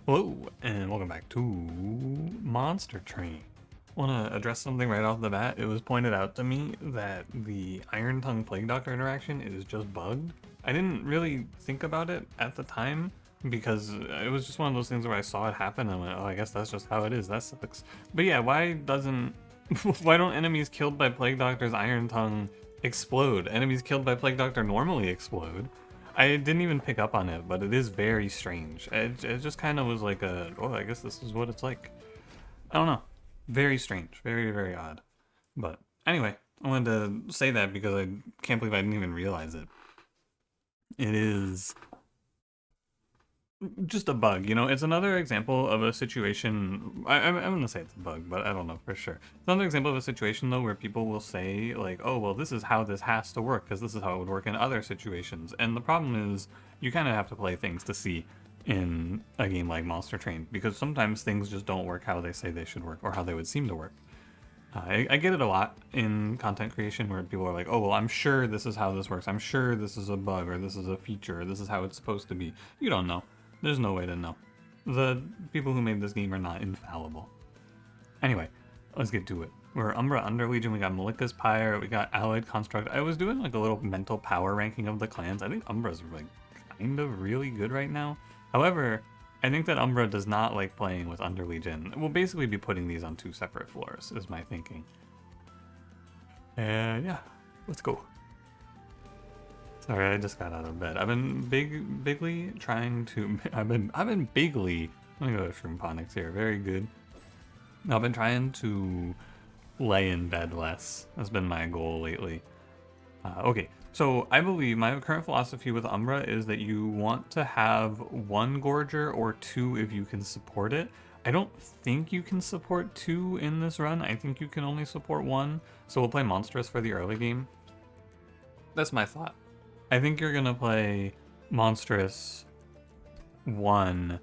Hello, and welcome back to Monster Train. Want to address something right off the bat. It was pointed out to me that the Iron Tongue Plague Doctor interaction is just bugged. I didn't really think about it at the time because it was just one of those things where I saw it happen and I went, oh, I guess that's just how it is. That sucks. But yeah, why doesn't why don't enemies killed by Plague Doctor's Iron Tongue explode? Enemies killed by Plague Doctor normally explode. I didn't even pick up on it, but it is very strange. It just kind of was like oh, I guess this is what it's like. I don't know. Very strange. Very, very odd. But anyway, I wanted to say that because I can't believe I didn't even realize it. It is just a bug, you know. It's another example of a situation. I'm gonna say it's a bug, but I don't know for sure. It's another example of a situation though where people will say like, "Oh, well, this is how this has to work because this is how it would work in other situations." And the problem is, you kind of have to play things to see in a game like Monster Train because sometimes things just don't work how they say they should work or how they would seem to work. I get it a lot in content creation where people are like, "Oh, well, I'm sure this is how this works. I'm sure this is a bug or this is a feature or this is how it's supposed to be." You don't know. There's no way to know. The people who made this game are not infallible. Anyway, let's get to it. We're Umbra Under Legion, we got Malika's Pyre, we got Allied Construct. I was doing like a little mental power ranking of the clans. I think Umbra's like kind of really good right now. However, I think that Umbra does not like playing with Under Legion. We'll basically be putting these on two separate floors, is my thinking. And yeah, let's go. Sorry, I just got out of bed. I've been bigly trying to. I've been bigly. I'm gonna go to Shroomphonics here. Very good. I've been trying to lay in bed less. That's been my goal lately. Okay, so I believe my current philosophy with Umbra is that you want to have one Gorger or two if you can support it. I don't think you can support two in this run. I think you can only support one. So we'll play Monstrous for the early game. That's my thought. I think you're gonna play Monstrous 1.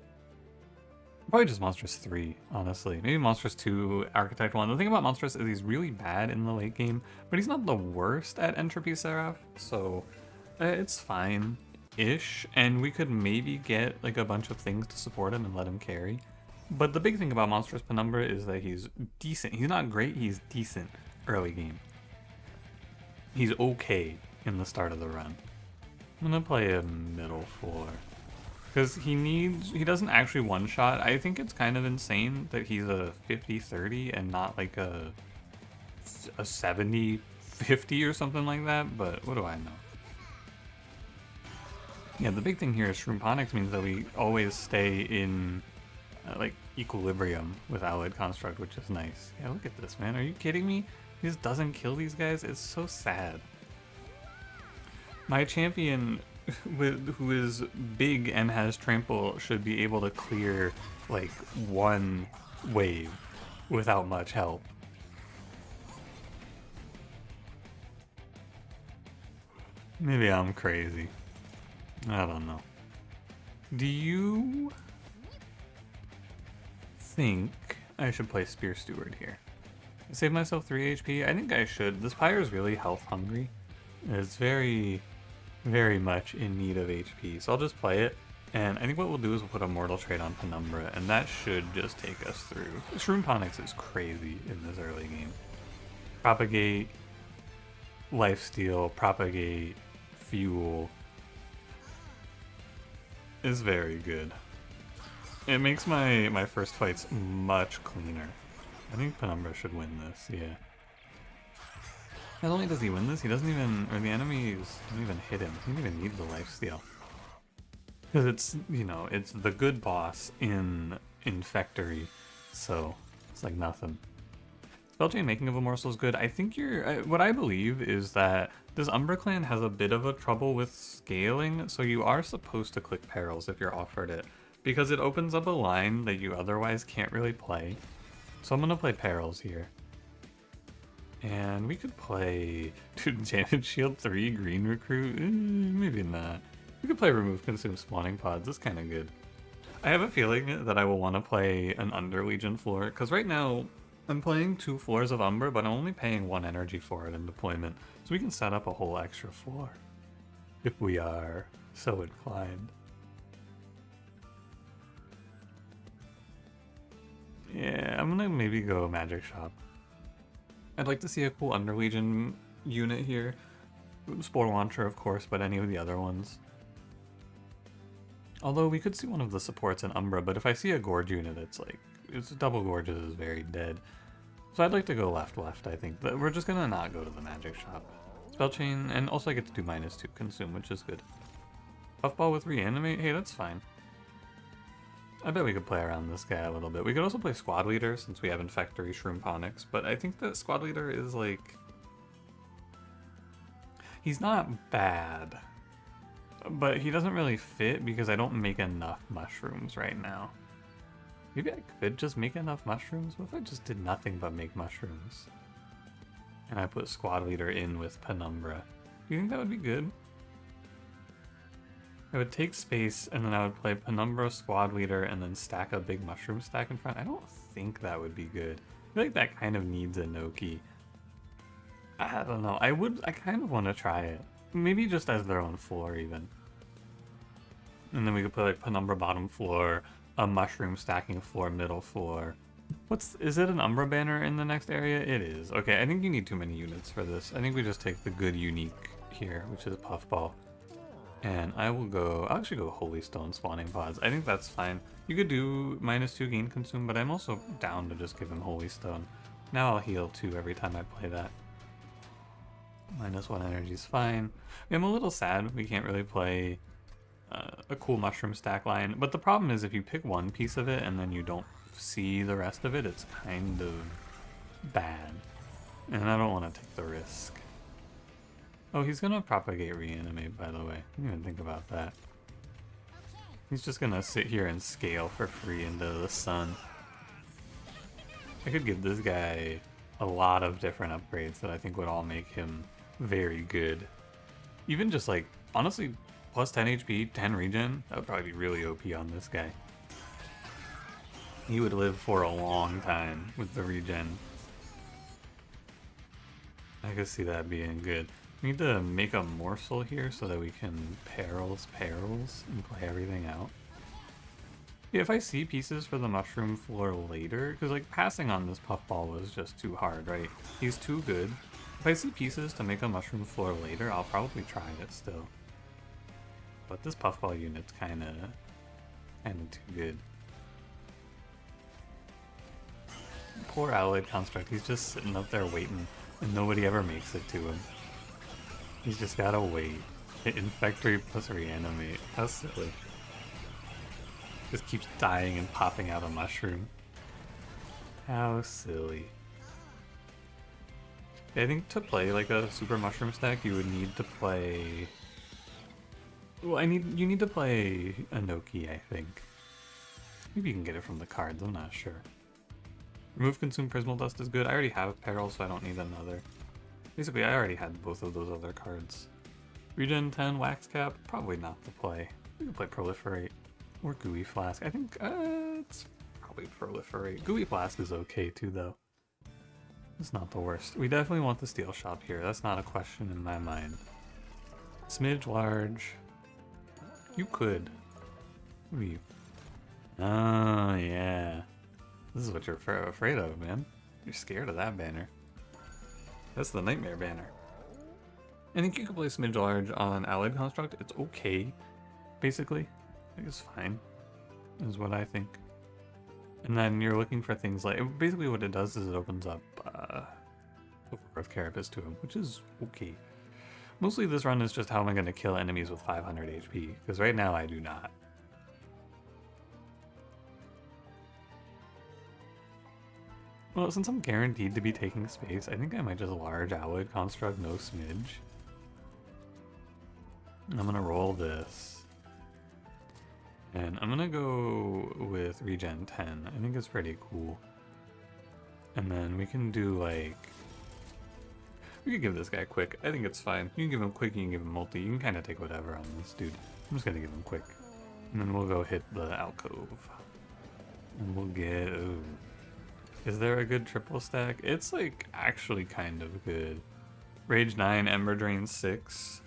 Probably just Monstrous 3, honestly. Maybe Monstrous 2, Architect 1. The thing about Monstrous is he's really bad in the late game, but he's not the worst at Entropy Seraph, so it's fine-ish, and we could maybe get like a bunch of things to support him and let him carry. But the big thing about Monstrous Penumbra is that he's decent. He's not great, he's decent early game. He's okay in the start of the run. I'm gonna play a middle floor. Because he doesn't actually one-shot. I think it's kind of insane that he's a 50-30 and not like a 70-50 or something like that, but what do I know? Yeah, the big thing here is Shroomphonics means that we always stay in like equilibrium with Allied Construct, which is nice. Yeah, look at this, man. Are you kidding me? He just doesn't kill these guys? It's so sad. My champion, who is big and has trample, should be able to clear like one wave without much help. Maybe I'm crazy. I don't know. Do you think I should play Spear Steward here? Save myself 3 HP? I think I should. This Pyre is really health hungry. It's very much in need of HP, so I'll just play it, and I think what we'll do is we'll put a Mortal Trait on Penumbra, and that should just take us through. Shroomphonics is crazy in this early game. Propagate, Lifesteal, Propagate, Fuel is very good. It makes my first fights much cleaner. I think Penumbra should win this, yeah. Not only does he win this, he doesn't even, or the enemies don't even hit him. He doesn't even need the lifesteal. Because it's, you know, it's the good boss in Infectory, so it's like nothing. Spellchain Making of a Morsel is good. I think what I believe is that this Umbra clan has a bit of a trouble with scaling, so you are supposed to click Perils if you're offered it, because it opens up a line that you otherwise can't really play. So I'm gonna play Perils here. And we could play, dude, Janet Shield 3, Green Recruit, maybe not. We could play Remove Consume Spawning Pods, that's kind of good. I have a feeling that I will want to play an Under Legion floor, because right now I'm playing 2 floors of Umbra, but I'm only paying 1 energy for it in deployment, so we can set up a whole extra floor, if we are so inclined. Yeah, I'm gonna maybe go Magic Shop. I'd like to see a cool Underlegion unit here. Spore Launcher, of course, but any of the other ones. Although we could see one of the supports in Umbra, but if I see a Gorge unit, it's double Gorges is very dead. So I'd like to go left, I think. But we're just gonna not go to the Magic Shop. Spell Chain, and also I get to do -2 Consume, which is good. Puffball with Reanimate? Hey, that's fine. I bet we could play around this guy a little bit. We could also play Squad Leader, since we have Infectory Shroomponics, but I think that Squad Leader is like... He's not bad, but he doesn't really fit because I don't make enough mushrooms right now. Maybe I could just make enough mushrooms? What if I just did nothing but make mushrooms? And I put Squad Leader in with Penumbra. Do you think that would be good? I would take space and then I would play Penumbra, Squad Leader, and then stack a big mushroom stack in front. I don't think that would be good. I feel like that kind of needs a Noki. I don't know. I kind of want to try it. Maybe just as their own floor even. And then we could play like Penumbra bottom floor, a mushroom stacking floor, middle floor. Is it an Umbra banner in the next area? It is. Okay, I think you need too many units for this. I think we just take the good unique here, which is Puffball. And I'll actually go Holy Stone spawning pods. I think that's fine. You could do -2 gain consume, but I'm also down to just give him Holy Stone. Now I'll heal 2 every time I play that. -1 energy is fine. I'm a little sad we can't really play a cool mushroom stack line, but the problem is if you pick one piece of it and then you don't see the rest of it, it's kind of bad. And I don't want to take the risk. Oh, he's gonna propagate Reanimate, by the way. I didn't even think about that. He's just gonna sit here and scale for free into the sun. I could give this guy a lot of different upgrades that I think would all make him very good. Even just like, honestly, plus 10 HP, 10 regen, that would probably be really OP on this guy. He would live for a long time with the regen. I could see that being good. We need to make a morsel here so that we can perils and play everything out. Yeah, if I see pieces for the mushroom floor later, because like passing on this Puffball was just too hard, right? He's too good. If I see pieces to make a mushroom floor later, I'll probably try it still. But this Puffball unit's kinda too good. Poor Alloyed Construct, he's just sitting up there waiting, and nobody ever makes it to him. He's just gotta wait. Hit Infectory plus Reanimate. How silly. Just keeps dying and popping out a mushroom. How silly. I think to play like a super mushroom stack, you would need to play... Well, you need to play a Noki, I think. Maybe you can get it from the cards, I'm not sure. Remove Consume Prismal Dust is good. I already have Peril, so I don't need another. Basically, I already had both of those other cards. Regen 10, Wax Cap, probably not to play. We can play Proliferate. Or Gooey Flask. I think it's probably Proliferate. Gooey Flask is okay too, though. It's not the worst. We definitely want the Steel Shop here. That's not a question in my mind. Smidge Large. You could. Who are you? Oh, yeah. This is what you're afraid of, man. You're scared of that banner. That's the Nightmare banner. I think you could play Smidge Large on Allied Construct. It's okay, basically. I think it's fine, is what I think. And then you're looking for things like... Basically what it does is it opens up Overgrowth Carapace to him, which is okay. Mostly this run is just how am I going to kill enemies with 500 HP, because right now I do not. Well, since I'm guaranteed to be taking space, I think I might just large Alloyed Construct, no Smidge. I'm gonna roll this. And I'm gonna go with Regen 10. I think it's pretty cool. And then we can do like... We could give this guy quick. I think it's fine. You can give him quick, you can give him multi. You can kind of take whatever on this dude. I'm just gonna give him quick. And then we'll go hit the alcove. And we'll get... Ooh. Is there a good triple stack? It's like actually kind of good. Rage 9, Ember Drain 6.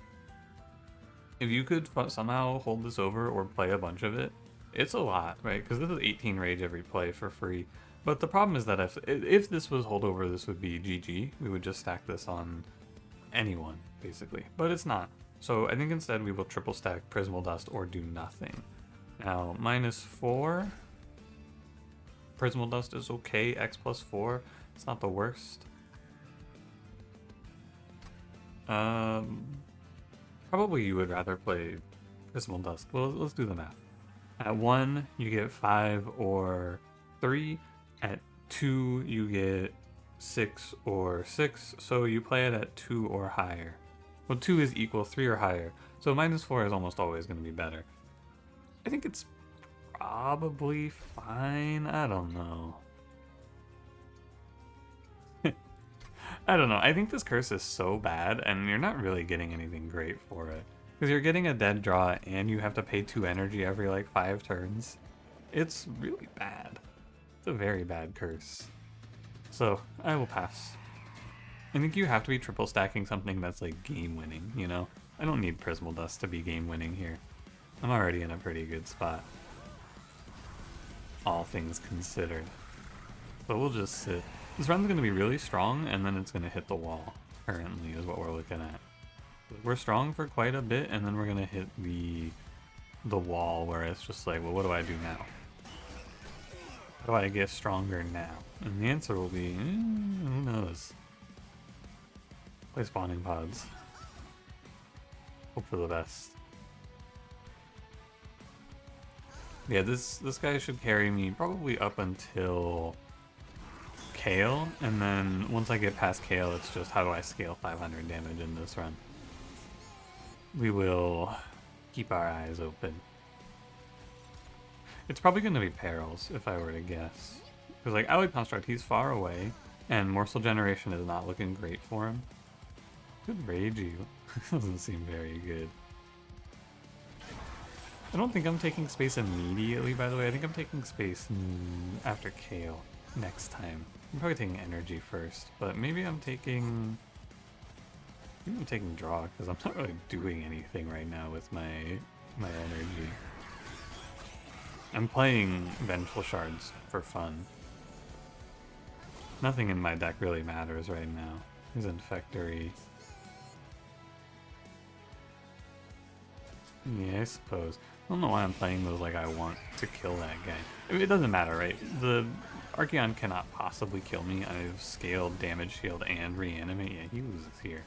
If you could somehow hold this over or play a bunch of it, It's a lot, right? Because this is 18 rage every play for free. But the problem is that if this was holdover, this would be GG. We would just stack this on anyone, basically. But it's not. So I think instead we will triple stack Prismal Dust or do nothing. Now, -4. Prismal Dust is okay. X plus 4. It's not the worst. Probably you would rather play Prismal Dust. Well, let's do the math. At 1, you get 5 or 3. At 2, you get 6 or 6. So you play it at 2 or higher. Well, 2 is equal 3 or higher. So -4 is almost always going to be better. I think it's probably fine. I don't know. I don't know. I think this curse is so bad, and you're not really getting anything great for it. Because you're getting a dead draw, and you have to pay 2 energy every, like, 5 turns. It's really bad. It's a very bad curse. So, I will pass. I think you have to be triple stacking something that's, like, game-winning, you know? I don't need Prismal Dust to be game-winning here. I'm already in a pretty good spot. All things considered. So we'll just sit. This run's going to be really strong, and then it's going to hit the wall, currently, is what we're looking at. We're strong for quite a bit, and then we're going to hit the wall, where it's just like, well, what do I do now? How do I get stronger now? And the answer will be, who knows? Play spawning pods. Hope for the best. Yeah, this guy should carry me probably up until Kale, and then once I get past Kale, it's just how do I scale 500 damage in this run. We will keep our eyes open. It's probably going to be Perils, if I were to guess. Because, like, Alloy Construct, he's far away, and Morsel Generation is not looking great for him. Could rage you. Doesn't seem very good. I don't think I'm taking space immediately, by the way. I think I'm taking space after Kale next time. I'm probably taking energy first, but maybe I'm taking draw, because I'm not really doing anything right now with my energy. I'm playing Vengeful Shards for fun. Nothing in my deck really matters right now. There's Infectory. Yeah, I suppose. I don't know why I'm playing those like I want to kill that guy. I mean, it doesn't matter, right? The Archeon cannot possibly kill me. I've scaled Damage Shield and Reanimate. Yeah, he loses here.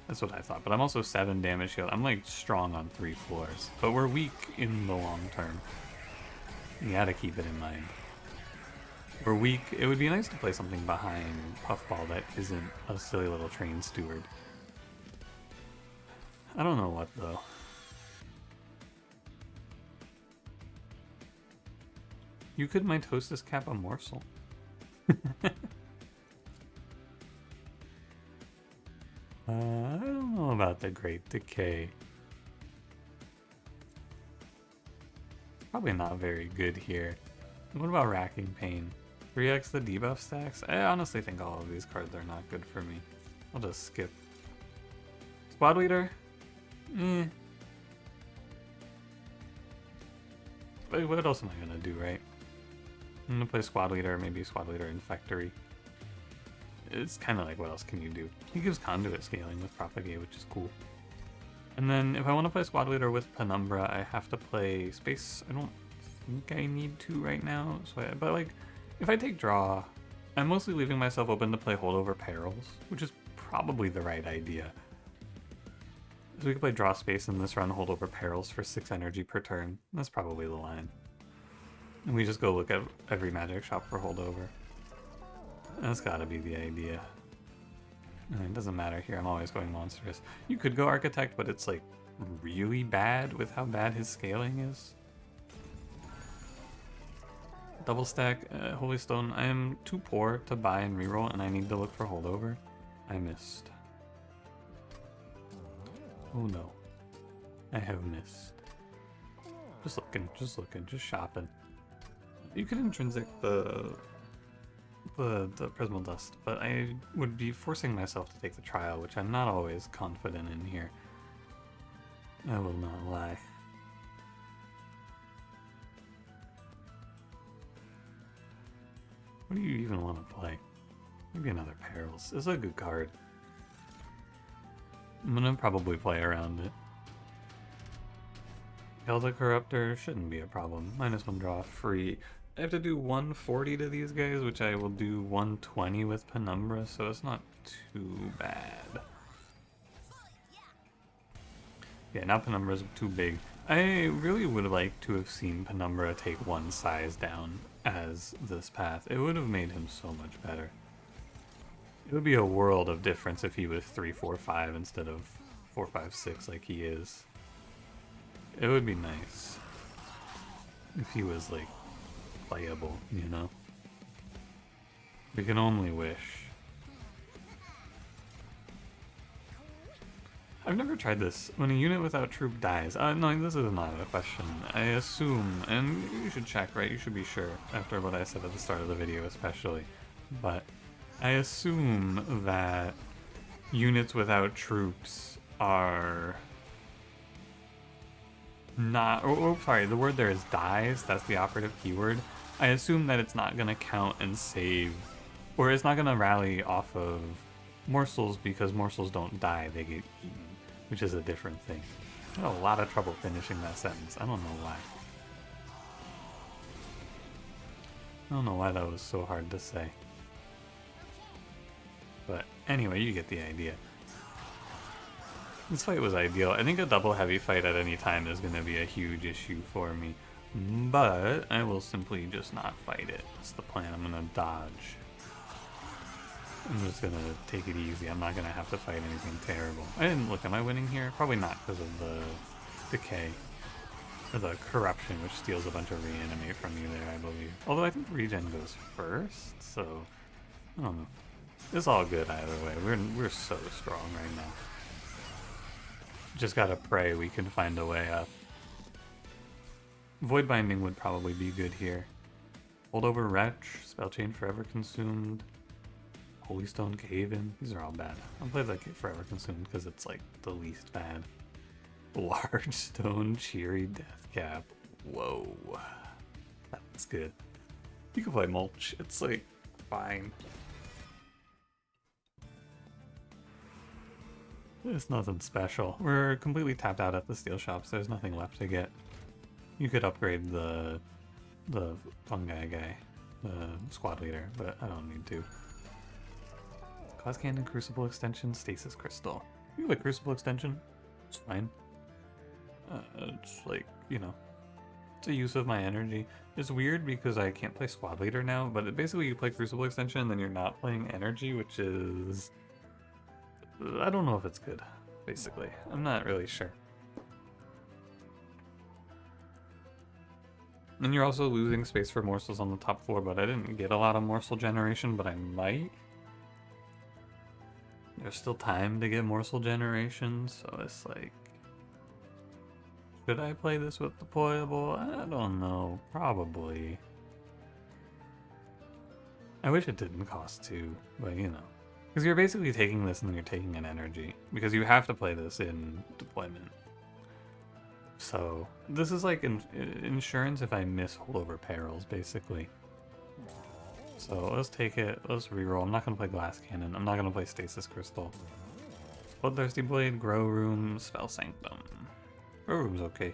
That's what I thought. But I'm also 7 Damage Shield. I'm like strong on 3 floors. But we're weak in the long term. You gotta keep it in mind. We're weak. It would be nice to play something behind Puffball that isn't a silly little train steward. I don't know what though. You could mitosis cap a morsel. I don't know about the Great Decay. Probably not very good here. What about Racking Pain? 3x the debuff stacks? I honestly think all of these cards are not good for me. I'll just skip. Squad Leader? But what else am I gonna do, right? I'm gonna play Squad Leader, maybe Squad Leader Infectory. It's kind of like, what else can you do? He gives Conduit scaling with Propagate, which is cool. And then if I want to play Squad Leader with Penumbra, I have to play Space. I don't think I need to right now. But like, if I take draw, I'm mostly leaving myself open to play Holdover Perils, which is probably the right idea. So we can play Draw Space in this run, Holdover Perils for 6 energy per turn. That's probably the line. And we just go look at every magic shop for Holdover. That's gotta be the idea. And it doesn't matter here, I'm always going Monstrous. You could go Architect, but it's like really bad with how bad his scaling is. Double stack, Holy Stone. I am too poor to buy and reroll, and I need to look for Holdover. I missed. Oh no. I have missed. Just looking, just shopping. You could intrinsic the Prismal Dust, but I would be forcing myself to take the trial, which I'm not always confident in here. I will not lie. What do you even want to play? Maybe another Perils. It's a good card. I'm gonna probably play around it. Elder Corruptor shouldn't be a problem. -1 draw, free. I have to do 140 to these guys, which I will do 120 with Penumbra, so it's not too bad. Yeah, now Penumbra's too big. I really would like to have seen Penumbra take one size down as this path. It would have made him so much better. It would be a world of difference if he was 3, 4, 5 instead of 4, 5, 6 like he is. It would be nice if he was like playable, you know? We can only wish. I've never tried this. When a unit without troop dies. No, this is not a question. I assume, and you should check, right? You should be sure, after what I said at the start of the video especially. But I assume that units without troops are not... Oh, sorry, the word there is dies. That's the operative keyword. I assume that it's not going to count and save, or it's not going to rally off of morsels because morsels don't die, they get eaten. Which is a different thing. I had a lot of trouble finishing that sentence. I don't know why. I don't know why that was so hard to say. But anyway, you get the idea. This fight was ideal. I think a double heavy fight at any time is going to be a huge issue for me. But I will simply just not fight it. That's the plan. I'm going to dodge. I'm just gonna take it easy. I'm not gonna have to fight anything terrible. I didn't look, am I winning here? Probably not because of the decay. Or the corruption, which steals a bunch of reanimate from you there, I believe. Although I think regen goes first, so I don't know. It's all good either way. We're so strong right now. Just gotta pray we can find a way up. Void Binding would probably be good here. Holdover Wretch, Spell Chain Forever Consumed. Holy Stone Cave-In. These are all bad. I'll play like Forever Consumed because it's like the least bad. Large Stone Cheery Death Cap. Whoa. That's good. You can play Mulch. It's like fine. It's nothing special. We're completely tapped out at the steel shops. There's nothing left to get. You could upgrade the fungi guy, the squad leader, but I don't need to. Class Cannon, Crucible Extension, Stasis Crystal. You have a Crucible Extension? It's fine. It's like, you know, it's a use of my energy. It's weird because I can't play Squad Leader now, but basically you play Crucible Extension and then you're not playing energy, which is... I don't know if it's good, basically. I'm not really sure. And you're also losing space for morsels on the top floor, but I didn't get a lot of morsel generation, but I might. There's still time to get morsel generation, so it's like... Should I play this with deployable? I don't know. Probably. I wish it didn't cost 2, but you know. Because you're basically taking this and then you're taking an energy. Because you have to play this in deployment. So, this is like insurance if I miss holdover perils, basically. So, let's take it, let's reroll. I'm not going to play Glass Cannon. I'm not going to play Stasis Crystal. Bloodthirsty Blade, Grow Room, Spell Sanctum. Grow Room's okay.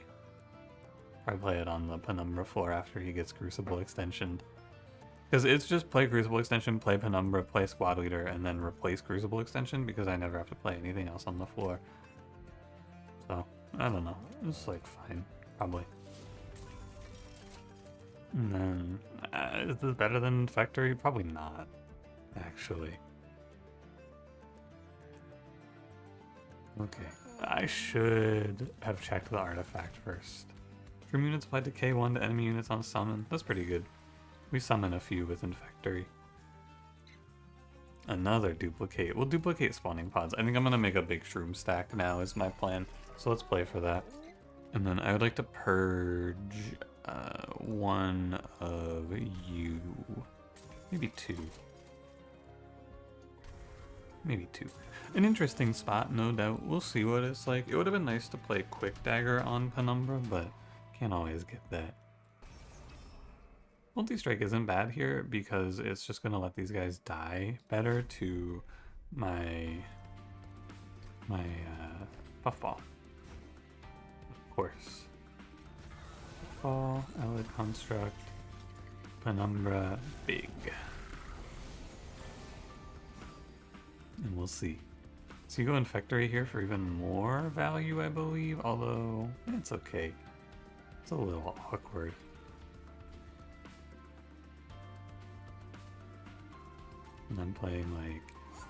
Probably play it on the Penumbra floor after he gets Crucible Extension. Because it's just play Crucible Extension, play Penumbra, play Squad Leader, and then replace Crucible Extension because I never have to play anything else on the floor. So, I don't know. It's like fine, probably. And then, is this better than Factory? Probably not, actually. Okay, I should have checked the artifact first. From units applied to K1 to enemy units on summon. That's pretty good. We summon a few with Infectory. Another duplicate. We'll duplicate spawning pods. I think I'm going to make a big shroom stack now is my plan. So let's play for that. And then I would like to purge one of you. Maybe 2. Maybe 2. An interesting spot, no doubt. We'll see what it's like. It would have been nice to play Quick Dagger on Penumbra, but can't always get that. Multi-strike isn't bad here because it's just gonna let these guys die better to my puffball. Of course. Puffball, allied construct, Penumbra, big. And we'll see. So you go Infectory here for even more value, I believe, although it's okay. It's a little awkward. And I'm playing like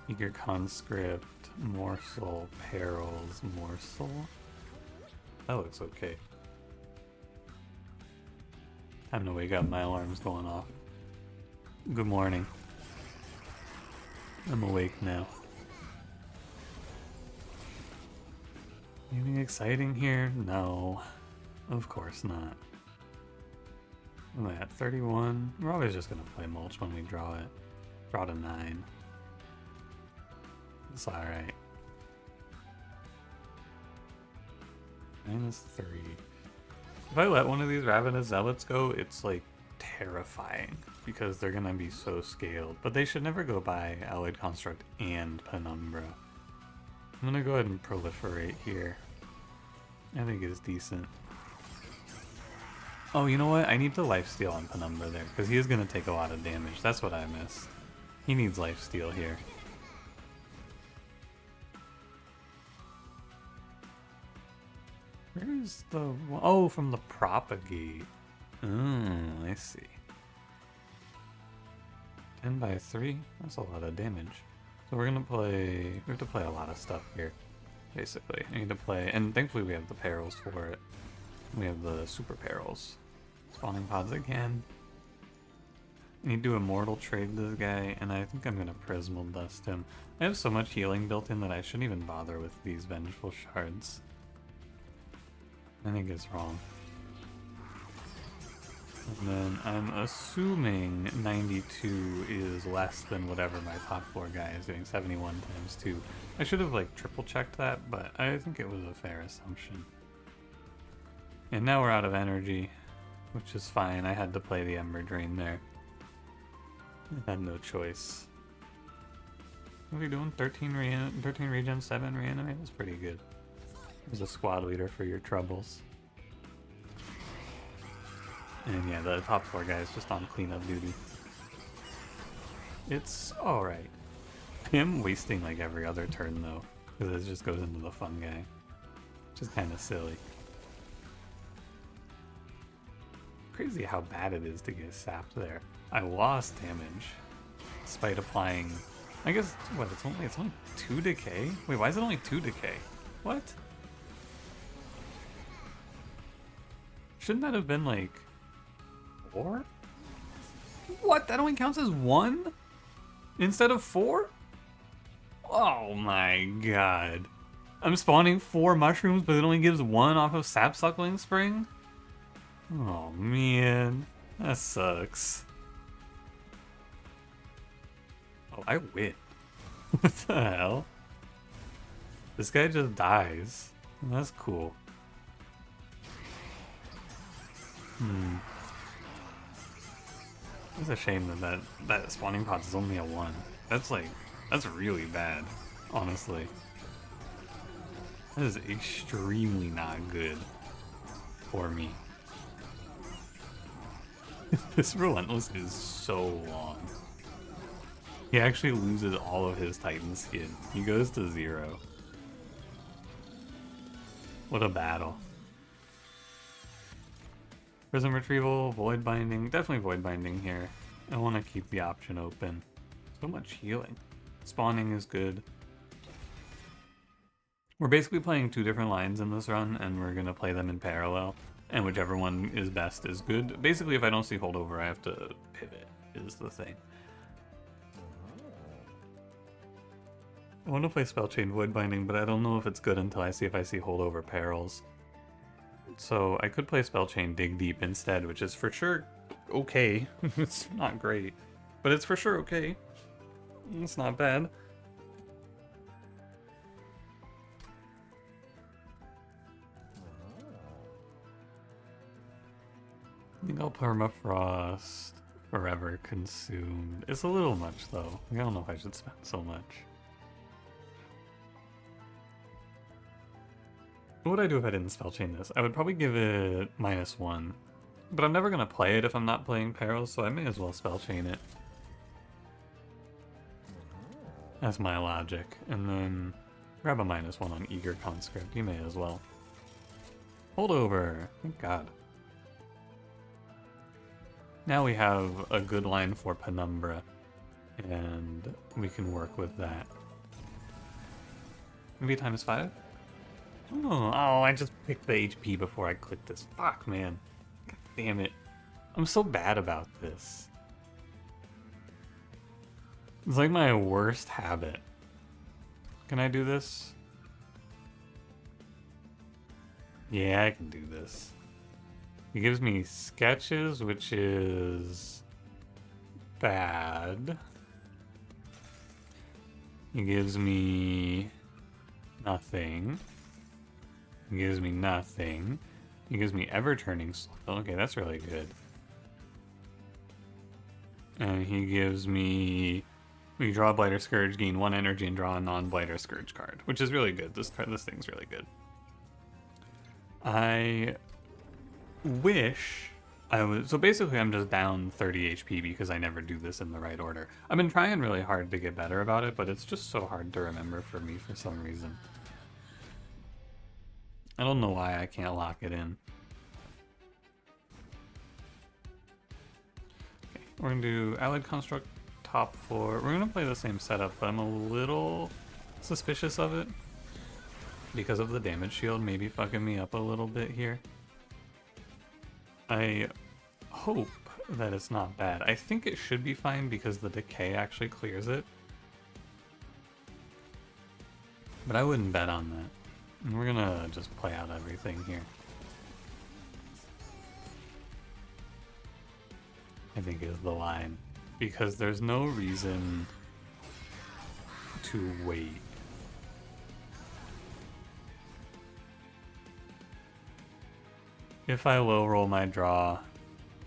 Eager Conscript, Morsel, Perils, Morsel. That looks okay. Time to wake up, my alarm's going off. Good morning. I'm awake now. Anything exciting here? No. Of course not. What am I at? 31? We're always just gonna play mulch when we draw it. Draw to 9. It's alright. -3. If I let one of these Ravenous Zealots go, it's like terrifying because they're gonna be so scaled. But they should never go by Allied Construct and Penumbra. I'm gonna go ahead and proliferate here. I think it's decent. Oh, you know what? I need to lifesteal on Penumbra there because he is gonna take a lot of damage. That's what I missed. He needs lifesteal here. Where's the... Oh, from the propagate. Oh, I see. 10 by 3? That's a lot of damage. So we're gonna play... We have to play a lot of stuff here, basically. I need to play... And thankfully we have the perils for it. We have the super perils. Spawning pods again. I need to do Immortal Trade this guy, and I think I'm gonna Prismal Dust him. I have so much healing built in that I shouldn't even bother with these Vengeful Shards. I think it's wrong. And then I'm assuming 92 is less than whatever my top 4 guy is doing, 71 times 2. I should have like triple checked that, but I think it was a fair assumption. And now we're out of energy, which is fine. I had to play the Ember Drain there. I had no choice. What are we doing? 13 regen, 7 reanimate? That's pretty good. There's a squad leader for your troubles. And yeah, the top 4 guy is just on cleanup duty. It's alright. Him wasting like every other turn though, because it just goes into the fun guy. Which is kind of silly. Crazy how bad it is to get sapped there. I lost damage despite applying... I guess, what, it's only 2 decay? Wait, why is it only 2 decay? What? Shouldn't that have been like 4? What? That only counts as 1? Instead of 4? Oh my god. I'm spawning 4 mushrooms, but it only gives 1 off of Sap Suckling Spring? Oh man. That sucks. Oh, I win. What the hell? This guy just dies. That's cool. It's a shame that spawning pods is only a 1. That's really bad, honestly. That is extremely not good for me. This Relentless is so long. He actually loses all of his Titan skin. He goes to 0. What a battle. Prism Retrieval, Void Binding. Definitely Void Binding here. I want to keep the option open. So much healing. Spawning is good. We're basically playing 2 different lines in this run, and we're going to play them in parallel. And whichever one is best is good. Basically, if I don't see holdover, I have to pivot, is the thing. I want to play Spellchain Void Binding, but I don't know if it's good until I see holdover perils. So I could play Spellchain Dig Deep instead, which is for sure okay. It's not great, but it's for sure okay. It's not bad. I think I'll Permafrost Forever consumed. It's a little much though. I don't know if I should spend so much. What would I do if I didn't spell chain this? I would probably give it -1. But I'm never gonna play it if I'm not playing perils, so I may as well spell chain it. That's my logic. And then grab a -1 on Eager Conscript. You may as well. Holdover. Thank God. Now we have a good line for Penumbra, and we can work with that. Maybe ×5? Oh, I just picked the HP before I clicked this. Fuck, man. God damn it. I'm so bad about this. It's like my worst habit. Can I do this? Yeah, I can do this. He gives me sketches, which is bad. He gives me nothing. He gives me nothing. He gives me ever-turning slow. Okay, that's really good. And he gives me... When you draw a Blighter Scourge, gain 1 energy and draw a non-Blighter Scourge card, which is really good. This thing's really good. I wish I was... So basically I'm just down 30 HP because I never do this in the right order. I've been trying really hard to get better about it, but it's just so hard to remember for me for some reason. I don't know why I can't lock it in. Okay, we're gonna do Allied Construct top 4. We're gonna play the same setup, but I'm a little suspicious of it because of the damage shield maybe fucking me up a little bit here. I hope that it's not bad. I think it should be fine because the decay actually clears it. But I wouldn't bet on that. And we're gonna just play out everything here. I think is the line. Because there's no reason to wait. If I low roll my draw,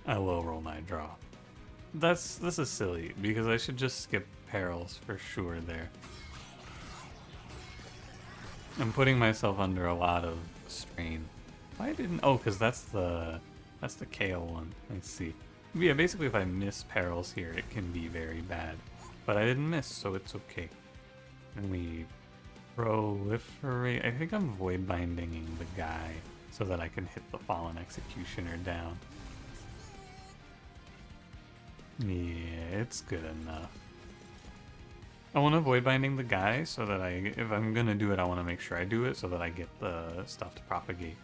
I low roll my draw. This is silly because I should just skip perils for sure there. I'm putting myself under a lot of strain. Why didn't... Oh, because that's the KO one. I see. Yeah, basically if I miss perils here, it can be very bad. But I didn't miss, so it's okay. And we proliferate... I think I'm void binding the guy so that I can hit the Fallen Executioner down. Yeah, it's good enough. I want to void binding the guy so that if I'm gonna do it, I want to make sure I do it so that I get the stuff to propagate.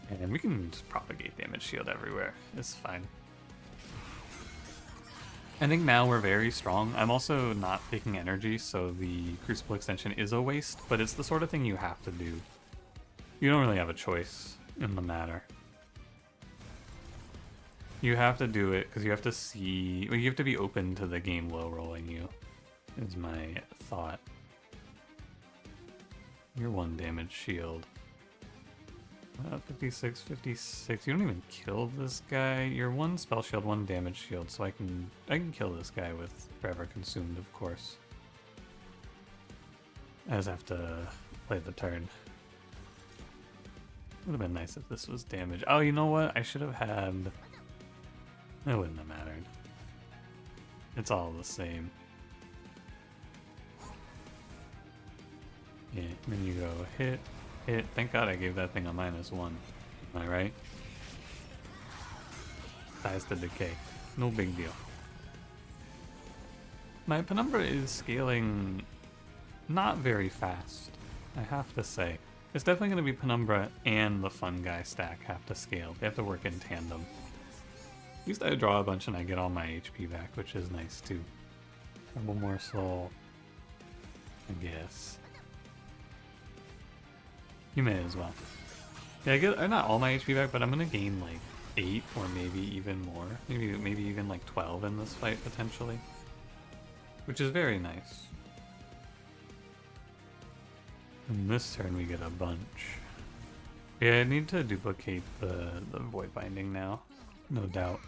And we can just propagate damage shield everywhere. It's fine. I think now we're very strong. I'm also not taking energy, so the Crucible extension is a waste, but it's the sort of thing you have to do. You don't really have a choice in the matter. You have to do it because you have to see... Well, you have to be open to the game low rolling you, is my thought. You're 1 damage shield. 56, 56. You don't even kill this guy. You're 1 spell shield, 1 damage shield, so I can kill this guy with Forever Consumed, of course. I just have to play the turn. Would have been nice if this was damage. Oh, you know what? I should have had... It wouldn't have mattered. It's all the same. Yeah, then you go hit, hit. Thank God I gave that thing a -1. Am I right? Ties to decay. No big deal. My Penumbra is scaling not very fast, I have to say. It's definitely going to be Penumbra and the Fun Guy stack have to scale. They have to work in tandem. At least I draw a bunch and I get all my HP back, which is nice too. Couple more soul, I guess. You may as well. Yeah, I get not all my HP back, but I'm gonna gain like 8 or maybe even more. Maybe even like 12 in this fight potentially, which is very nice. And this turn we get a bunch. Yeah, I need to duplicate the void binding now, no doubt.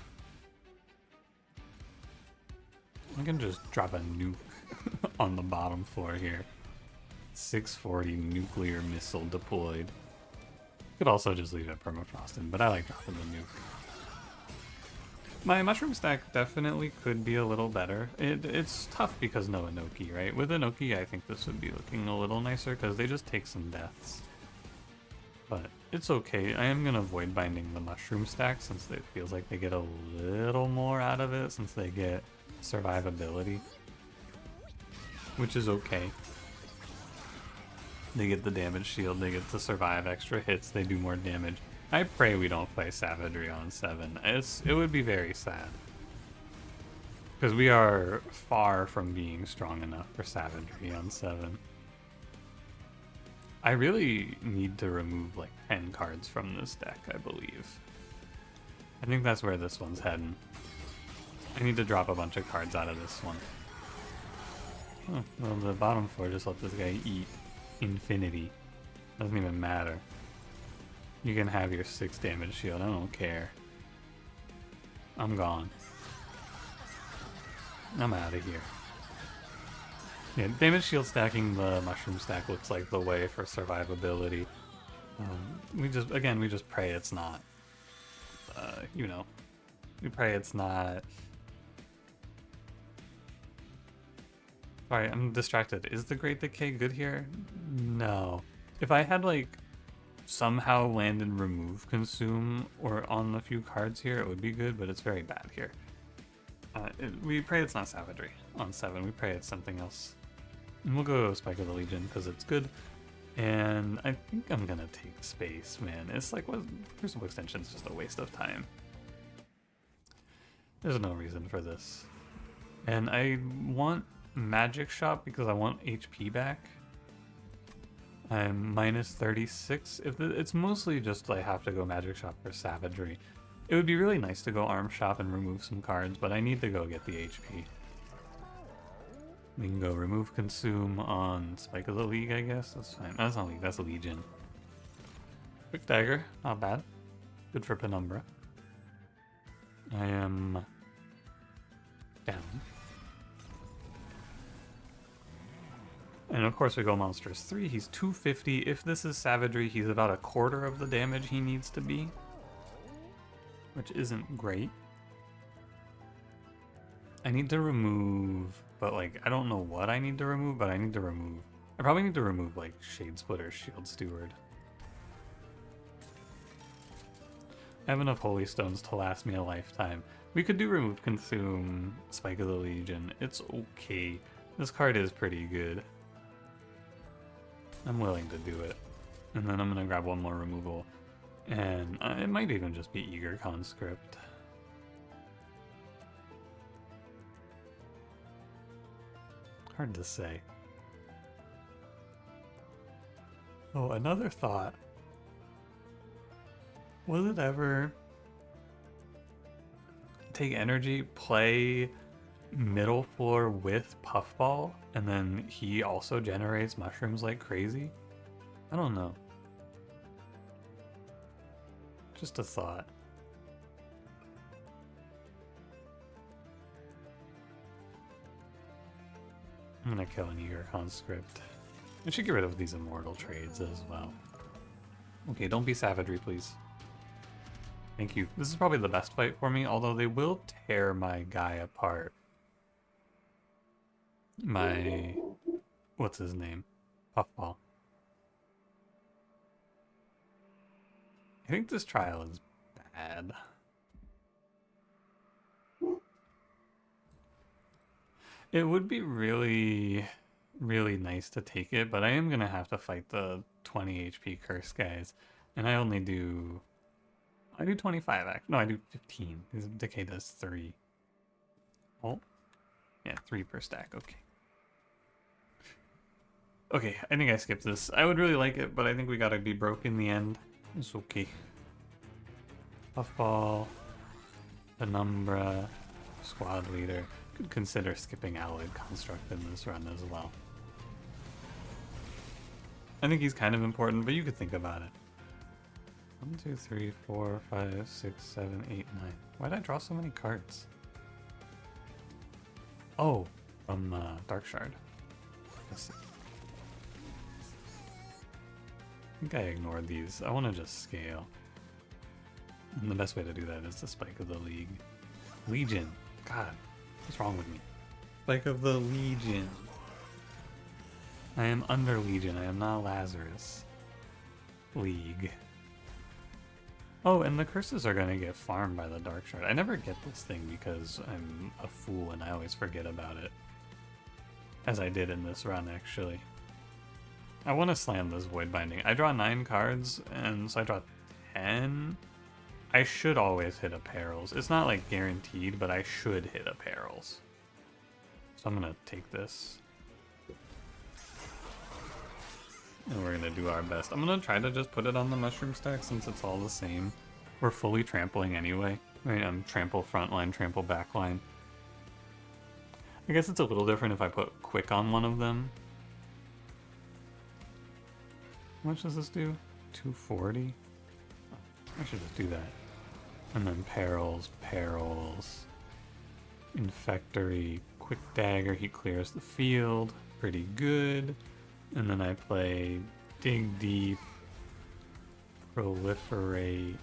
I can just drop a nuke on the bottom floor here. 640 nuclear missile deployed. Could also just leave it permafrosted, but I like dropping the nuke. My mushroom stack definitely could be a little better. It's tough because no Inoki, right? With Inoki, I think this would be looking a little nicer because they just take some deaths. But it's okay. I am going to avoid binding the mushroom stack since it feels like they get a little more out of it since they get survivability, which is okay. They get the damage shield, they get to survive extra hits, they do more damage. I pray we don't play Savagery on 7. It would be very sad. Because we are far from being strong enough for Savagery on 7. I really need to remove like 10 cards from this deck, I believe. I think that's where this one's heading. I need to drop a bunch of cards out of this one. Oh, well, the bottom floor just let this guy eat infinity. Doesn't even matter. You can have your 6 damage shield, I don't care. I'm gone. I'm out of here. Yeah, damage shield stacking the mushroom stack looks like the way for survivability. We just pray it's not. You know, we pray it's not. Sorry, I'm distracted. Is the Great Decay good here? No. If I had like somehow land and remove consume or on a few cards here, it would be good, but it's very bad here. We pray it's not Savagery on 7. We pray it's something else. And we'll go Spike of the Legion because it's good. And I think I'm gonna take space, man. It's like, what? Crucible Extension's just a waste of time. There's no reason for this. And I want Magic Shop because I want HP back. I'm minus 36. It's mostly just I have to go Magic Shop for Savagery. It would be really nice to go Arm Shop and remove some cards, but I need to go get the HP. We can go remove consume on Spike of the League, I guess. That's fine. That's not League, that's Legion. Quick Dagger, not bad. Good for Penumbra. I am down. And of course we go Monstrous 3. He's 250. If this is Savagery, he's about a quarter of the damage he needs to be, which isn't great. I need to remove, but like, I don't know what I need to remove, but I need to remove. I probably need to remove like Shade Splitter, Shield Steward. I have enough Holy Stones to last me a lifetime. We could do remove consume, Spike of the Legion. It's okay. This card is pretty good. I'm willing to do it. And then I'm gonna grab one more removal. And it might even just be Eager Conscript. Hard to say. Oh, another thought. Was it ever take energy, play middle floor with Puffball, and then he also generates mushrooms like crazy? I don't know. Just a thought. I'm gonna kill an Eager Conscript. I should get rid of these immortal trades as well. Okay, don't be Savagery, please. Thank you. This is probably the best fight for me, although they will tear my guy apart. My... what's his name? Puffball. I think this trial is bad. It would be really, really nice to take it, but I am going to have to fight the 20 HP curse guys. And I only do... I do 25, actually. No, I do 15. His decay does 3. Oh. Yeah, 3 per stack. Okay. Okay, I think I skipped this. I would really like it, but I think we gotta be broke in the end. It's okay. Puffball. Penumbra. Squad leader. Could consider skipping Alloyed Construct in this run as well. I think he's kind of important, but you could think about it. 1, 2, 3, 4, 5, 6, 7, 8, 9. Why did I draw so many cards? Oh, from Dark Shard. I see. I think I ignored these. I want to just scale. And the best way to do that is the Spike of the League. Legion. God, what's wrong with me? Spike of the Legion. I am under Legion. I am not Lazarus. League. Oh, and the curses are gonna get farmed by the Dark Shard. I never get this thing because I'm a fool and I always forget about it. As I did in this run, actually. I want to slam this Void Binding. I draw 9 cards, and so I draw 10. I should always hit a Perils. It's not like guaranteed, but I should hit a Perils. So I'm gonna take this. And we're gonna do our best. I'm gonna try to just put it on the mushroom stack since it's all the same. We're fully trampling anyway. Right, trample front line, trample back line. I guess it's a little different if I put quick on one of them. How much does this do? 240? I should just do that. And then Perils, Perils, Infectory, Quick Dagger, he clears the field. Pretty good. And then I play Dig Deep, Proliferate,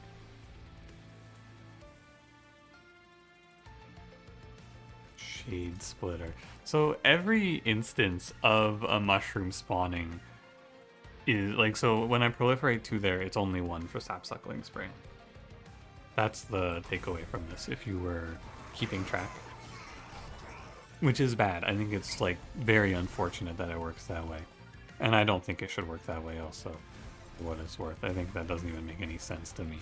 Shade Splitter. So every instance of a mushroom spawning is like, so when I proliferate 2 there, it's only 1 for Sapsuckling Spring. That's the takeaway from this, if you were keeping track. Which is bad. I think it's like very unfortunate that it works that way. And I don't think it should work that way also, for what it's worth. I think that doesn't even make any sense to me.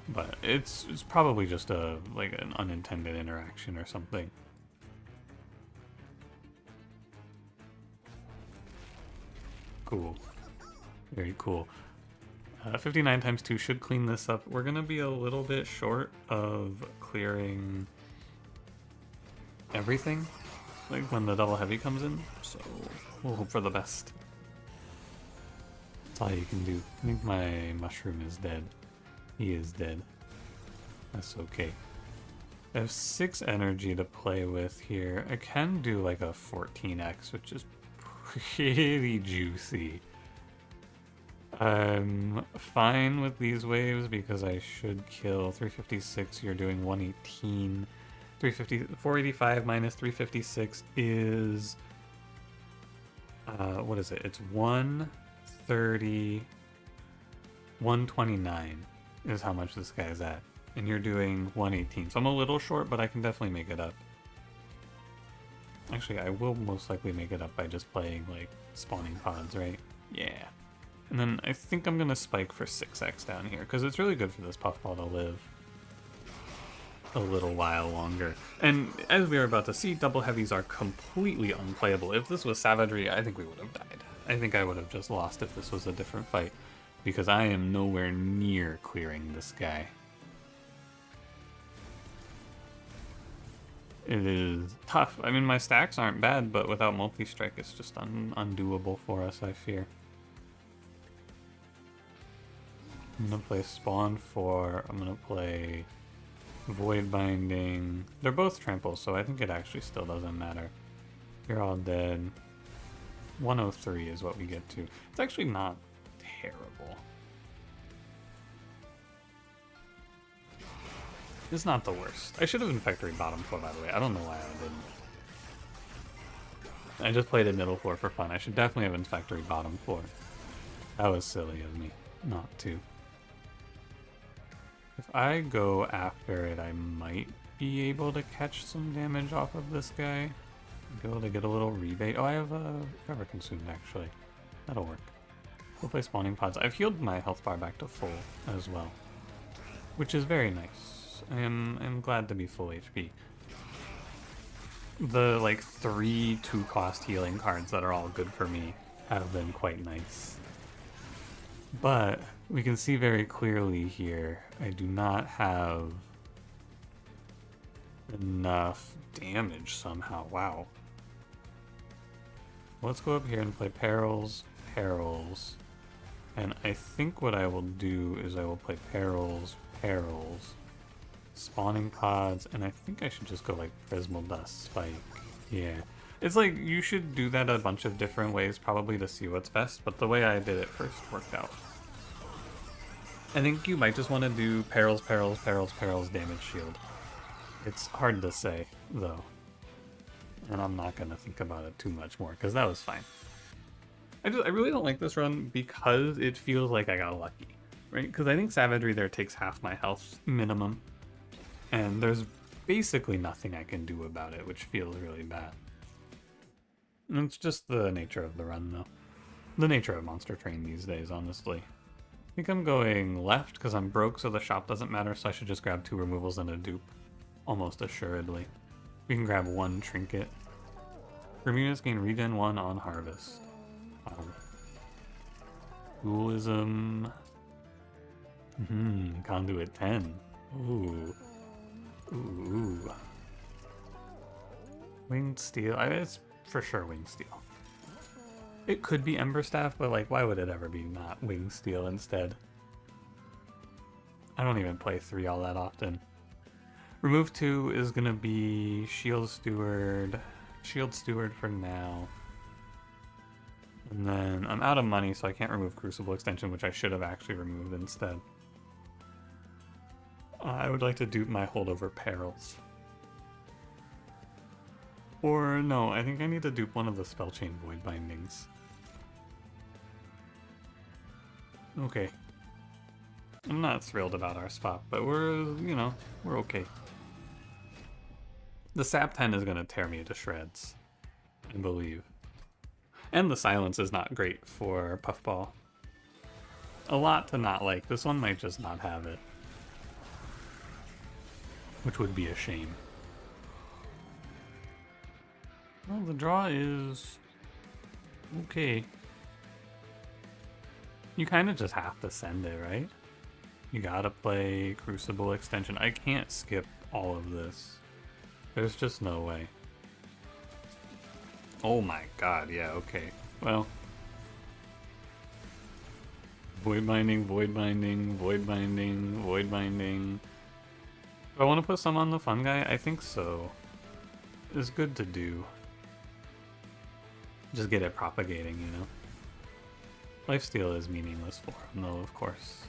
But it's probably just a like an unintended interaction or something. Cool. Very cool. 59 times 2 should clean this up. We're going to be a little bit short of clearing everything, like when the double heavy comes in, so we'll hope for the best. That's all you can do. I think my mushroom is dead. He is dead. That's okay. I have 6 energy to play with here. I can do like a 14x, which is pretty juicy. I'm fine with these waves because I should kill 356. You're doing 118. 485 minus 356 is what is it? It's 130. 129 is how much this guy's at, and you're doing 118. So I'm a little short, but I can definitely make it up. Actually, I will most likely make it up by just playing like spawning pods, right? Yeah. And then I think I'm gonna spike for 6x down here, because it's really good for this puffball to live a little while longer. And as we are about to see, double heavies are completely unplayable. If this was Savagery, I think we would have died. I think I would have just lost if this was a different fight, because I am nowhere near clearing this guy. It is tough. I mean, my stacks aren't bad, but without multi-strike, it's just undoable for us, I fear. I'm gonna play Spawn 4. I'm gonna play Void Binding. They're both tramples, so I think it actually still doesn't matter. You're all dead. 103 is what we get to. It's actually not terrible. It's not the worst. I should have Infectory bottom 4, by the way. I don't know why I didn't. I just played a middle 4 for fun. I should definitely have Infectory bottom 4. That was silly of me not to. If I go after it, I might be able to catch some damage off of this guy. Be able to get a little rebate. Oh, I have Forever Consumed, actually. That'll work. We'll play Spawning Pods. I've healed my health bar back to full as well, which is very nice. I'm glad to be full HP. The, like, 3 2-cost healing cards that are all good for me have been quite nice. But we can see very clearly here, I do not have enough damage somehow. Wow. Let's go up here and play Perils, Perils. And I think what I will do is I will play Perils, Perils, Spawning Pods, and I think I should just go like Prismal Dust, Spike, Yeah. It's like, you should do that a bunch of different ways probably to see what's best, but the way I did it first worked out. I think you might just want to do perils, perils, perils, perils, damage shield. It's hard to say, though. And I'm not going to think about it too much more, because that was fine. I really don't like this run because it feels like I got lucky, right? Because I think Savagery there takes half my health minimum, and there's basically nothing I can do about it, which feels really bad. And it's just the nature of the run, though. The nature of Monster Train these days, honestly. I think I'm going left because I'm broke, so the shop doesn't matter, so I should just grab 2 removals and a dupe. Almost assuredly. We can grab 1 trinket. Remunus gain regen 1 on harvest. Dualism. Conduit 10. Ooh. Ooh. Winged Steel. It's for sure Winged Steel. It could be Ember Staff, but like, why would it ever be not Winged Steel instead? I don't even play 3 all that often. Remove 2 is gonna be Shield Steward. Shield Steward for now. And then I'm out of money, so I can't remove Crucible Extension, which I should have actually removed instead. I would like to dupe my holdover Perils. Or no, I think I need to dupe one of the Spellchain Void Bindings. Okay. I'm not thrilled about our spot, but we're, you know, we're okay. The Sap 10 is going to tear me to shreds, I believe. And the silence is not great for Puffball. A lot to not like. This one might just not have it. Which would be a shame. Well, the draw is okay. You kind of just have to send it, right? You gotta play Crucible Extension. I can't skip all of this. There's just no way. Oh my god, yeah, okay. Well. Void Binding, Void Binding, Void Binding, Void Binding. Do I want to put some on the fun guy? I think so. It's good to do. Just get it propagating, you know? Lifesteal is meaningless for him, though, of course.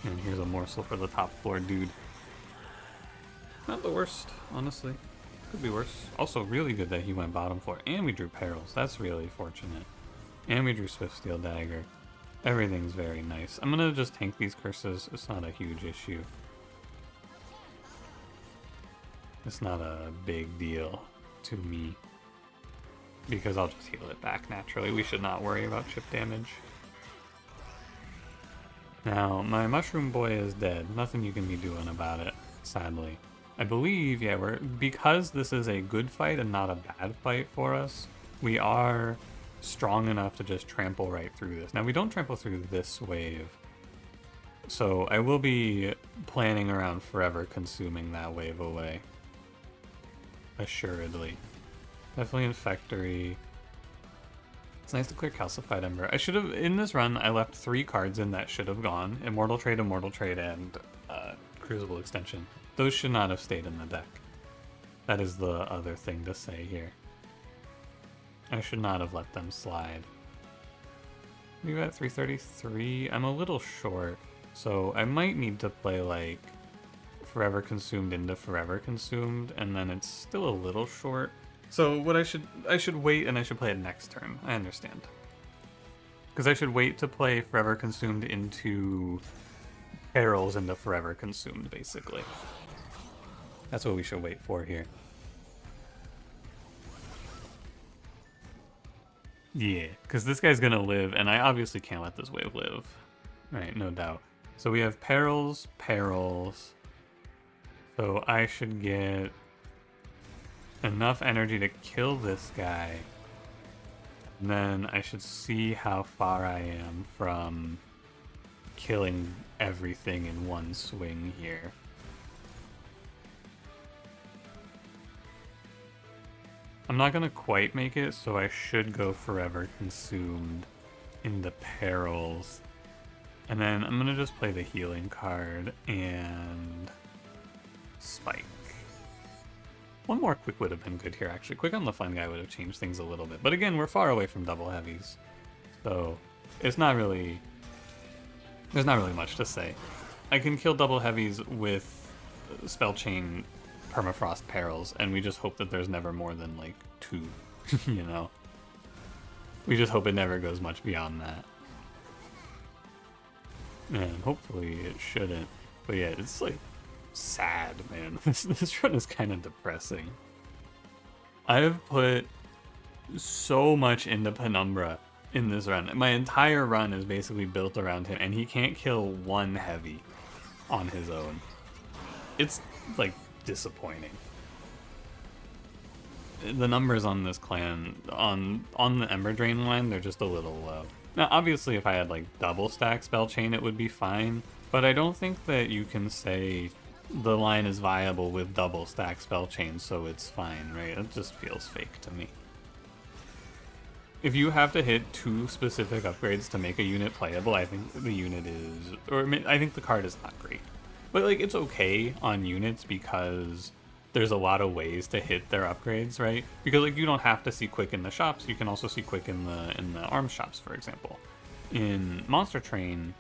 And here's a morsel for the top floor dude. Not the worst, honestly. Could be worse. Also, really good that he went bottom floor. And we drew Perils. That's really fortunate. And we drew Swift Steel Dagger. Everything's very nice. I'm gonna just tank these curses. It's not a huge issue. It's not a big deal to me. Because I'll just heal it back naturally. We should not worry about chip damage. Now, my Mushroom Boy is dead. Nothing you can be doing about it, sadly. I believe, yeah, because this is a good fight and not a bad fight for us, we are strong enough to just trample right through this. Now, we don't trample through this wave, so I will be planning around forever consuming that wave away. Assuredly. Definitely Infectory. It's nice to clear Calcified Ember. I should have, in this run, I left 3 cards in that should have gone. Immortal Trade, and Crucible Extension. Those should not have stayed in the deck. That is the other thing to say here. I should not have let them slide. We've got 333. I'm a little short, so I might need to play like Forever Consumed into Forever Consumed, and then it's still a little short. So what I should wait, and I should play it next turn. I understand. Because I should wait to play Forever Consumed into Perils into Forever Consumed, basically. That's what we should wait for here. Yeah, because this guy's gonna live, and I obviously can't let this wave live. Right, no doubt. So we have Perils, Perils. So I should get enough energy to kill this guy. And then I should see how far I am from killing everything in one swing here. I'm not gonna quite make it, so I should go Forever Consumed into Perils. And then I'm gonna just play the healing card and Spike. One more quick would have been good here, actually. Quick on the fun guy would have changed things a little bit. But again, we're far away from double heavies. So it's not really... There's not really much to say. I can kill double heavies with spell chain permafrost perils, and we just hope that there's never more than like 2, you know? We just hope it never goes much beyond that. And hopefully it shouldn't. But yeah, it's like sad, man. This run is kind of depressing. I've put so much into Penumbra in this run. My entire run is basically built around him, and he can't kill one heavy on his own. It's like disappointing. The numbers on this clan, on the Ember Drain line, they're just a little low. Now, obviously, if I had like double stack spell chain, it would be fine. But I don't think that you can say the line is viable with double stack spell chain, so it's fine, right? It just feels fake to me. If you have to hit 2 specific upgrades to make a unit playable, I think the unit is, or I think the card is not great. But like, it's okay on units because there's a lot of ways to hit their upgrades, right? Because like, you don't have to see quick in the shops, you can also see quick in the arms shops, for example. In Monster Train,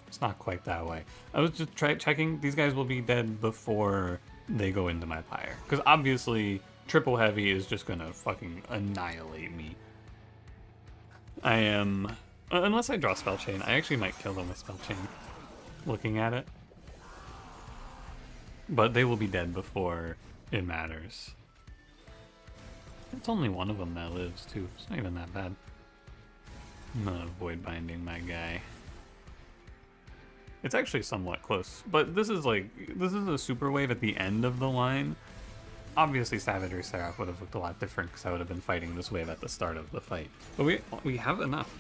it's not quite that way. I was just checking, these guys will be dead before they go into my Pyre. Because obviously, triple heavy is just gonna fucking annihilate me. I am... Unless I draw spell chain, I actually might kill them with spell chain. Looking at it. But they will be dead before it matters. It's only one of them that lives, too. It's not even that bad. I'm gonna avoid binding my guy. It's actually somewhat close. But this is a super wave at the end of the line. Obviously, Savagery Seraph would have looked a lot different because I would have been fighting this wave at the start of the fight. But we have enough.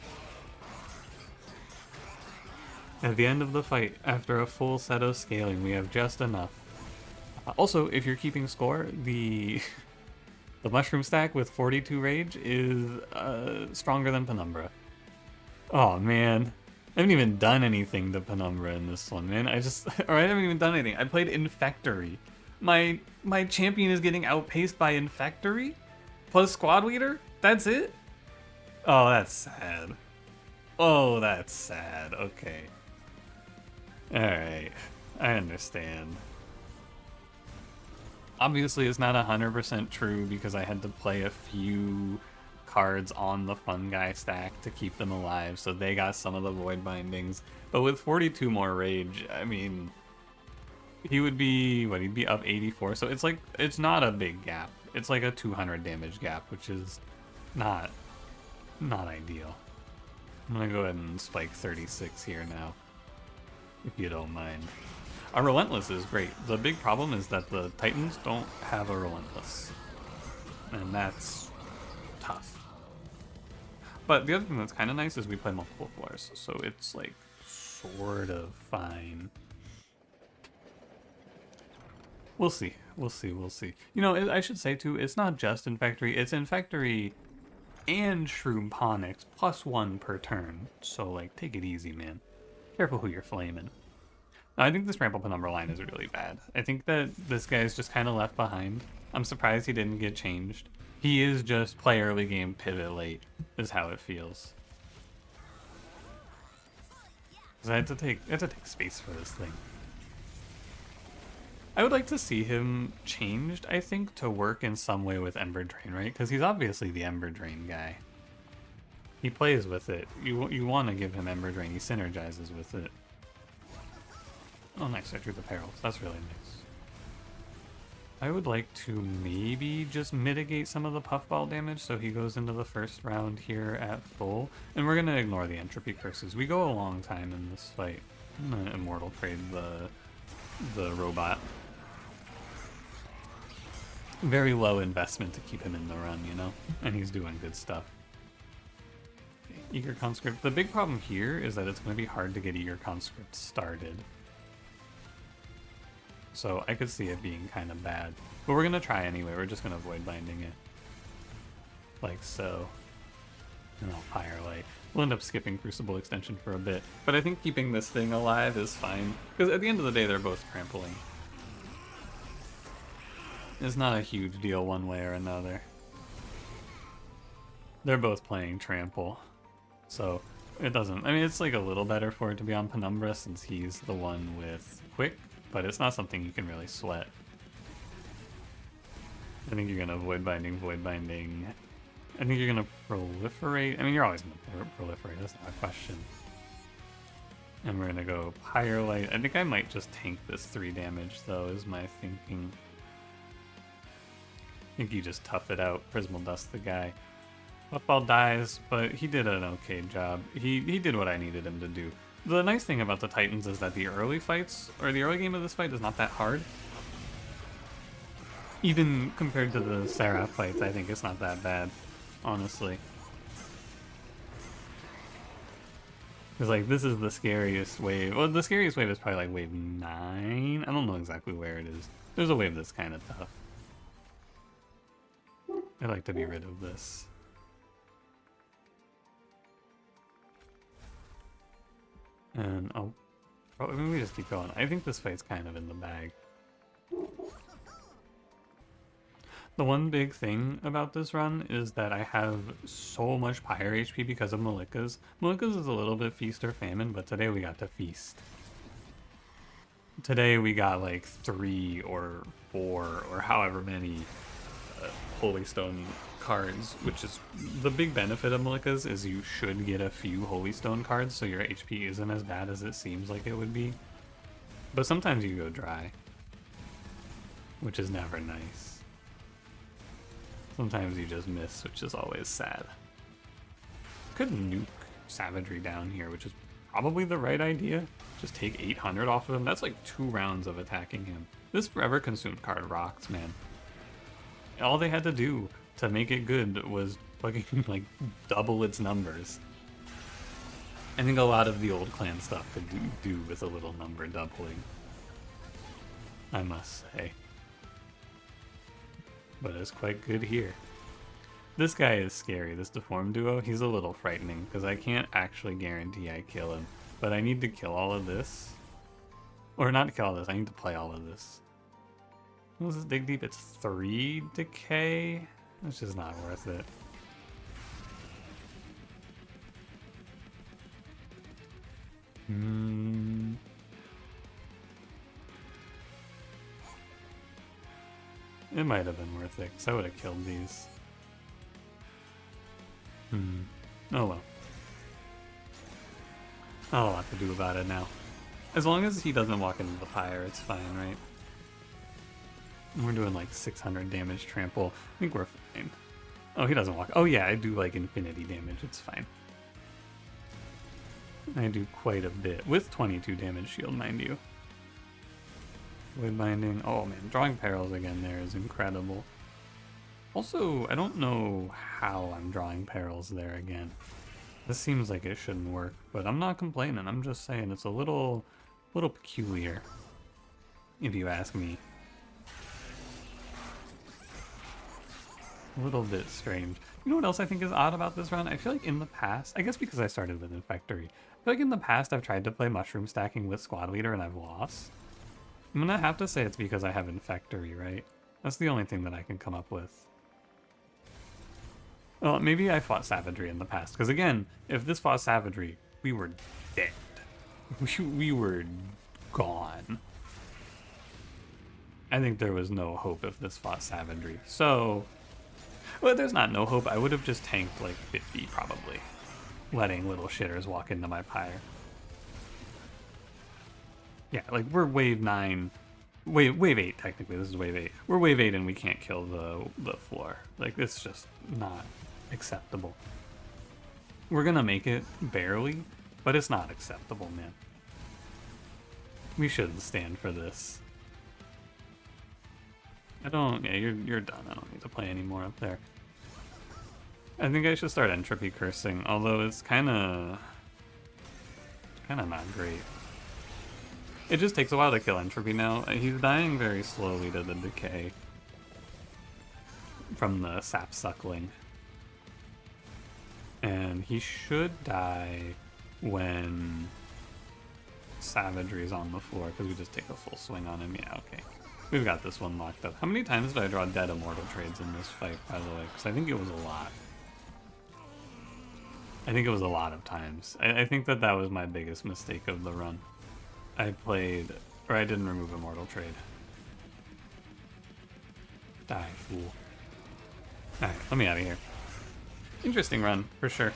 At the end of the fight, after a full set of scaling, we have just enough. Also, if you're keeping score, the mushroom stack with 42 rage is stronger than Penumbra. Oh man, I haven't even done anything to Penumbra in this one, man. I haven't even done anything. I played Infectory. My champion is getting outpaced by Infectory plus Squad Leader. That's it. Oh, that's sad. Oh, that's sad. Okay. All right, I understand. Obviously, it's not 100% true because I had to play a few cards on the fun guy stack to keep them alive, so they got some of the void bindings. But with 42 more rage, I mean, he would be, what, he'd be up 84, so it's like, it's not a big gap. It's like a 200 damage gap, which is not ideal. I'm gonna go ahead and spike 36 here now, if you don't mind. Our Relentless is great. The big problem is that the Titans don't have a Relentless, and that's tough. But the other thing that's kind of nice is we play multiple floors, so it's like sort of fine. We'll see. We'll see. We'll see. You know, I should say too, it's not just Infectory. It's Infectory and Shroom Ponics +1 per turn. So like, take it easy, man. Careful who you're flaming. I think this Ramble Penumbra line is really bad. I think that this guy is just kind of left behind. I'm surprised he didn't get changed. He is just play early game, pivot late, is how it feels. Because I had to take space for this thing. I would like to see him changed, I think, to work in some way with Ember Drain, right? Because he's obviously the Ember Drain guy. He plays with it. You want to give him Ember Drain. He synergizes with it. Oh, nice. I drew the perils. That's really nice. I would like to maybe just mitigate some of the puffball damage so he goes into the first round here at full. And we're going to ignore the entropy curses. We go a long time in this fight. I'm going to immortal trade the robot. Very low investment to keep him in the run, you know? And he's doing good stuff. Okay, Eager Conscript. The big problem here is that it's going to be hard to get Eager Conscript started. So I could see it being kind of bad. But we're going to try anyway. We're just going to avoid binding it. Like so. And I'll Pyre Light. We'll end up skipping Crucible Extension for a bit. But I think keeping this thing alive is fine. Because at the end of the day, they're both trampling. It's not a huge deal one way or another. They're both playing trample, so it doesn't. I mean, it's like a little better for it to be on Penumbra since he's the one with quick, but it's not something you can really sweat. I think you're gonna void binding. I think you're gonna proliferate. I mean, you're always gonna proliferate. That's not a question. And we're gonna go Pyre light. I think I might just tank this 3 damage though, is my thinking. I think you just tough it out. Prismal Dust the guy. Puffball dies, but he did an okay job. He did what I needed him to do. The nice thing about the Titans is that the early fights, or the early game of this fight, is not that hard. Even compared to the Seraph fights, I think it's not that bad, honestly. Because, like, this is the scariest wave. Well, the scariest wave is probably, like, wave 9. I don't know exactly where it is. There's a wave that's kind of tough. I'd like to be rid of this. And, oh, maybe we just keep going. I think this fight's kind of in the bag. The one big thing about this run is that I have so much Pyre HP because of Malikas. Malikas is a little bit feast or famine, but today we got to feast. Today we got like 3 or 4 or however many Holy Stone cards, which is the big benefit of Malikas is you should get a few Holy Stone cards so your HP isn't as bad as it seems like it would be. But sometimes you go dry, which is never nice. Sometimes you just miss, which is always sad. Could nuke Savagery down here, which is probably the right idea. Just take 800 off of him. That's like 2 rounds of attacking him. This Forever Consumed card rocks, man. All they had to do to make it good was fucking like double its numbers. I think a lot of the old clan stuff could do with a little number doubling, I must say. But it's quite good here. This guy is scary, this Deformed Duo. He's a little frightening because I can't actually guarantee I kill him. But I need to kill all of this. Or not kill all this, I need to play all of this. What was this Dig Deep? It's 3 decay? It's just not worth it. It might have been worth it, because I would have killed these. Oh well. Not a lot to do about it now. As long as he doesn't walk into the Pyre, it's fine, right? We're doing like 600 damage trample. I think we're fine. Oh, he doesn't walk. Oh yeah, I do like infinity damage. It's fine. I do quite a bit. With 22 damage shield, mind you. Void binding. Oh man, drawing perils again there is incredible. Also, I don't know how I'm drawing perils there again. This seems like it shouldn't work, but I'm not complaining. I'm just saying it's a little peculiar, if you ask me. A little bit strange. You know what else I think is odd about this run? I feel like in the past, I guess because I started with Infectory, I feel like in the past I've tried to play mushroom stacking with Squad Leader and I've lost. I'm gonna have to say it's because I have Infectory, right? That's the only thing that I can come up with. Well, maybe I fought Savagery in the past, because again, if this fought Savagery, we were dead. We were gone. I think there was no hope if this fought Savagery. So, well, there's not no hope. I would have just tanked like 50 probably, letting little shitters walk into my Pyre. Yeah, like we're wave 9, wave 8 technically. This is wave 8. We're wave 8 and we can't kill the floor. Like it's just not acceptable. We're gonna make it barely, but it's not acceptable, man. We shouldn't stand for this. I don't. Yeah, you're done. I don't need to play anymore up there. I think I should start entropy cursing, although it's kind of not great. It just takes a while to kill entropy now. He's dying very slowly to the decay from the sap suckling. And he should die when Savagery is on the floor, because we just take a full swing on him. Yeah, okay. We've got this one locked up. How many times did I draw dead immortal trades in this fight, by the way? Because I think it was a lot. I think it was a lot of times. I think that was my biggest mistake of the run. I played, or I didn't remove immortal trade. Die, fool. Alright, let me out of here. Interesting run, for sure.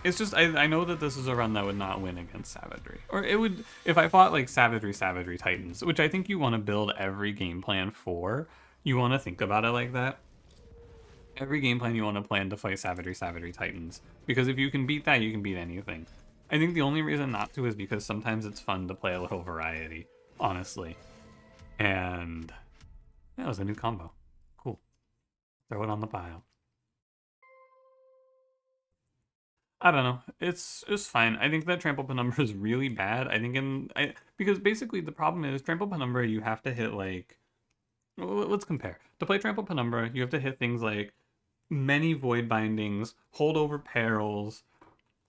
It's just, I know that this is a run that would not win against Savagery. Or it would, if I fought like Savagery Titans, which I think you want to build every game plan for, you want to think about it like that. Every game plan you want to plan to fight Savagery Titans. Because if you can beat that, you can beat anything. I think the only reason not to is because sometimes it's fun to play a little variety, honestly. And that was a new combo. Cool. Throw it on the pile. I don't know. It's fine. I think that Trample Penumbra is really bad. I think because basically the problem is Trample Penumbra, you have to hit like, well, let's compare. To play Trample Penumbra, you have to hit things like many Void Bindings, hold over Perils,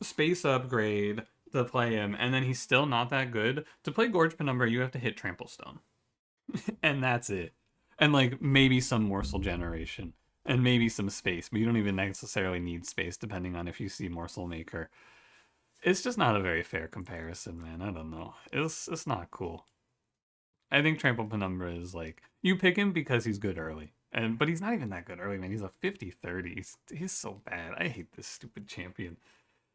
space upgrade to play him, and then he's still not that good. To play Gorge Penumbra, you have to hit Trample Stone. And that's it. And like maybe some morsel generation. And maybe some space, but you don't even necessarily need space depending on if you see Morsel Maker. It's just not a very fair comparison, man. I don't know. It's not cool. I think Trample Penumbra is like, you pick him because he's good early. But he's not even that good early, man. He's a 50-30. He's so bad. I hate this stupid champion.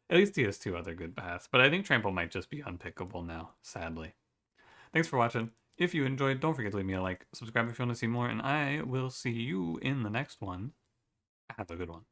At least he has two other good paths, but I think Trample might just be unpickable now, sadly. Thanks for watching. If you enjoyed, don't forget to leave me a like, subscribe if you want to see more, and I will see you in the next one. Have a good one.